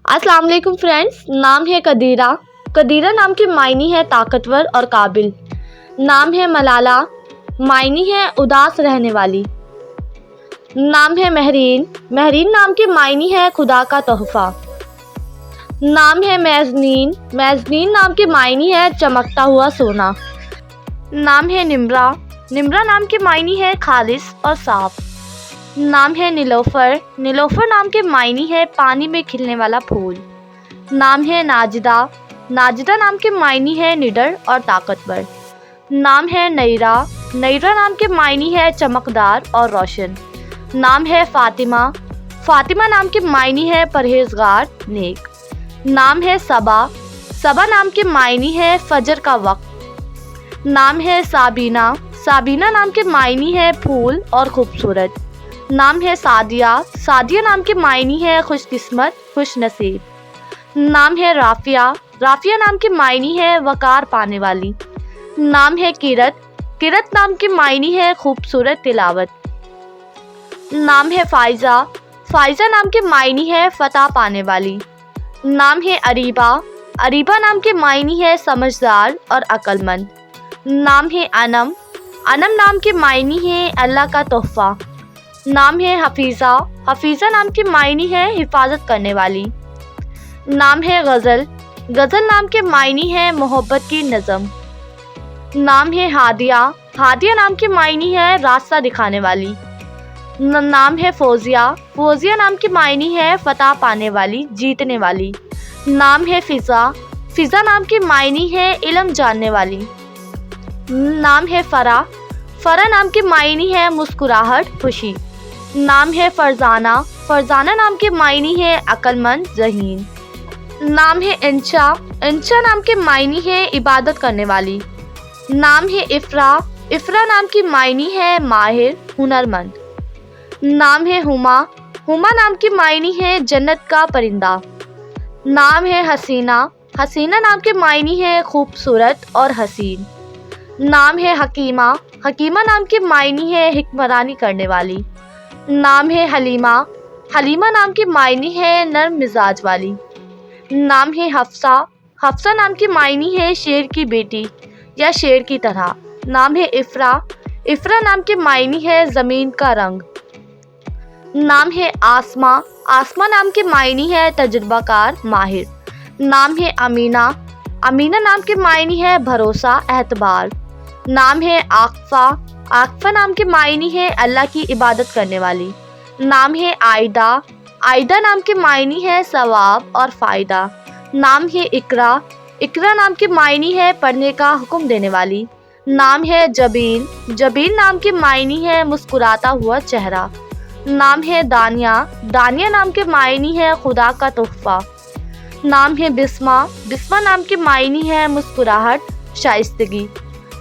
अस्सलाम वालेकुम फ्रेंड्स। नाम है कदीरा। कदीरा नाम की मायनी है ताकतवर और काबिल। नाम है मलाला, मायनी है उदास रहने वाली। नाम है महरीन, महरीन नाम की मायनी है खुदा का तोहफा। नाम है मैज़नीन, मैज़नीन नाम की मायनी है चमकता हुआ सोना। नाम है निम्रा, निम्रा नाम की मायनी है खालिस और साफ। नाम है नीलोफर, नीलोफर नाम के मायनी है पानी में खिलने वाला फूल। नाम है नाजिदा, नाजिदा नाम के मायनी है निडर और ताकतवर। नाम है नईरा, नईरा नाम के मायनी है चमकदार और रोशन। नाम है फातिमा, फातिमा नाम के मायनी है परहेजगार नेक। नाम है सबा, सबा नाम के मायनी है फजर का वक्त। नाम है साबीना, साबीना नाम के मायनी है फूल और खूबसूरत। नाम है सादिया, सादिया नाम के मायनी है खुशकिस्मत खुश नसीब। नाम है राफिया, राफिया नाम के मायनी है वकार पाने वाली। नाम है किरत, किरत नाम के मायनी है खूबसूरत तिलावत। नाम है फाइजा, फाइजा नाम के मायनी है फतह पाने वाली। नाम है अरीबा, अरीबा नाम के मायनी है समझदार और अक्लमंद। नाम है अनम, अनम नाम के मायनी है अल्लाह का तोहफा। नाम है हफीज़ा, हफीज़ा नाम की मायनी है हिफाजत करने वाली। नाम है गज़ल, गज़ल नाम के मायनी है मोहब्बत की नज़म। नाम है हादिया, हादिया नाम की मायनी है रास्ता दिखाने वाली। नाम है फ़ौज़िया, फ़ौज़िया नाम की मायनी है फ़तह पाने वाली, जीतने वाली। नाम है फ़िज़ा, फ़िज़ा नाम की मायनी है इल्म जानने वाली। नाम है फ़रा, फ़रा नाम की मायनी है मुस्कुराहट खुशी। नाम है फ़रज़ाना, फ़रज़ाना नाम के मायनी है अक्लमंद ज़हीन। नाम है इंचा, इंचा नाम के मायनी है इबादत करने वाली। नाम है इफ़रा, इफ़रा नाम की मायनी है माहिर हुनरमंद। नाम है हुमा, हुमा नाम की मायनी है जन्नत का परिंदा। नाम है हसीना, हसीना नाम के मायनी है खूबसूरत और हसीन। नाम है हकीमा, हकीमा नाम की मायनी है हिक्मरानी करने वाली। नाम है हलीमा, हलीमा नाम की मायनी है नर्म मिजाज वाली। नाम है हफ्सा, हफ्सा नाम की मायनी है शेर की बेटी या शेर की तरह। नाम है इफ़रा, इफ़रा नाम की मायनी है ज़मीन का रंग। नाम है आसमा, आसमा नाम की मायनी है तजुर्बाकार माहिर। नाम है अमीना, अमीना नाम की मायनी है भरोसा एतबार। नाम है आकफ़ा, आकफ़ा नाम की मायनी है अल्लाह की इबादत करने वाली। नाम है आयदा, आयदा नाम की मायनी है सवाब और फ़ायदा। नाम है इकरा, इकरा नाम की मायनी है पढ़ने का हुक्म देने वाली। नाम है जबीन, जबीन नाम की मायनी है मुस्कुराता हुआ चेहरा। नाम है दानिया, दानिया नाम के मायनी है खुदा का तोहफा। नाम है बिस्मा, बिस्मा नाम की मायनी है मुस्कुराहट शाइस्तगी।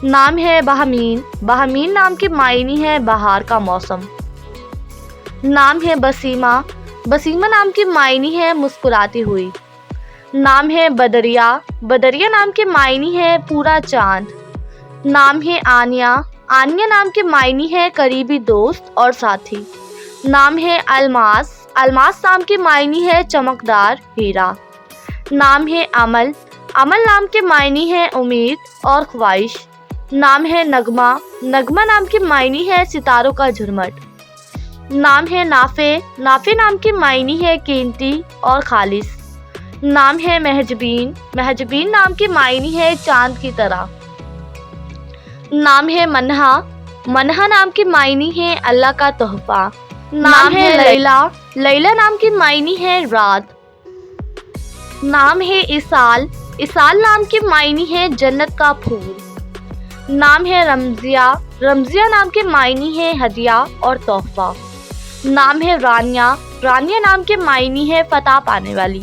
नाम है बहमीन, बहमीन नाम की मायनी है बहार का मौसम। नाम है बसीमा, बसीमा नाम की मायनी है मुस्कुराती हुई। नाम है बदरिया, बदरिया नाम की मायनी है पूरा चांद। नाम है आनिया, आनिया नाम की मायनी है करीबी दोस्त और साथी। नाम है अलमास, अलमास नाम की मायनी है चमकदार हीरा। नाम है अमल, अमल नाम की मायनी है उम्मीद और ख्वाहिश। नाम है नगमा, नगमा नाम की मायनी है सितारों का झुरमट। नाम है नाफे, नाफे नाम की मायनी है कीमती और खालिस। नाम है महजबीन, महजबीन नाम की मायनी है चांद की तरह। नाम है मनहा, मनहा नाम की मायनी है अल्लाह का तोहफा। नाम है लैला, लैला नाम की मायनी है रात। नाम है इसाल, इसाल नाम की मायनी है जन्नत का फूल। नाम है रमज़िया, रमज़िया नाम के मायनी है हदिया और तोहफा। नाम है रानिया, रानिया नाम के मायनी है फतह पाने वाली।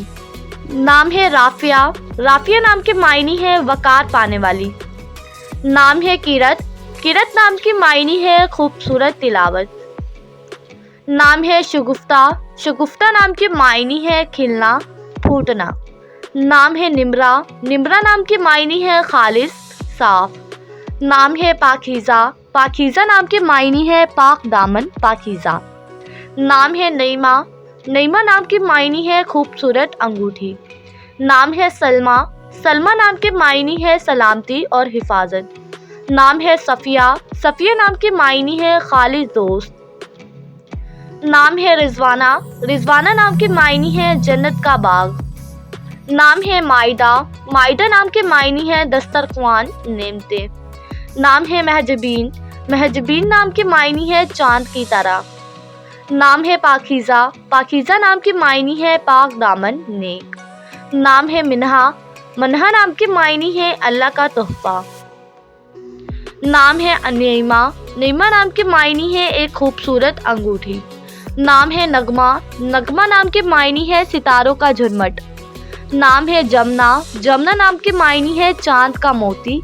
नाम है राफिया, राफिया नाम के मायनी है वकार पाने वाली। नाम है किरत, किरत नाम की मायनी है खूबसूरत तिलावत। नाम है शगुफ्ता, शगुफ्ता नाम की मायनी है खिलना फूटना। नाम है निम्रा, निम्रा नाम की मायनी है खालिस साफ। नाम है पाकीज़ा, पाकीज़ा नाम की मायनी है पाक दामन पाकीज़ा। नाम है नईमा, नईमा नाम की मायनी है खूबसूरत अंगूठी। नाम है सलमा, सलमा नाम के मायनी है सलामती और हिफाजत। नाम है सफ़िया, सफ़िया नाम की मायनी है खालिस दोस्त। नाम है रिजवाना, रिजवाना नाम की मायनी है जन्नत का बाग। नाम है मायदा, मायदा नाम के मायनी है दस्तरख्वान नेमते। नाम है महजबीन, महजबीन नाम की मायनी है चांद की तरह। नाम है पाकीज़ा, पाकीज़ा नाम की मायनी है पाक दामन नेक। नाम है मिन्हा, मन्हा नाम की मायनी है अल्लाह का तोहफा। नाम है नईमा, नईमा नाम की मायनी है एक खूबसूरत अंगूठी। नाम है नगमा, नगमा नाम की मायनी है सितारों का झुरमुट। नाम है जमुना, जमुना नाम की मायनी है चांद का मोती।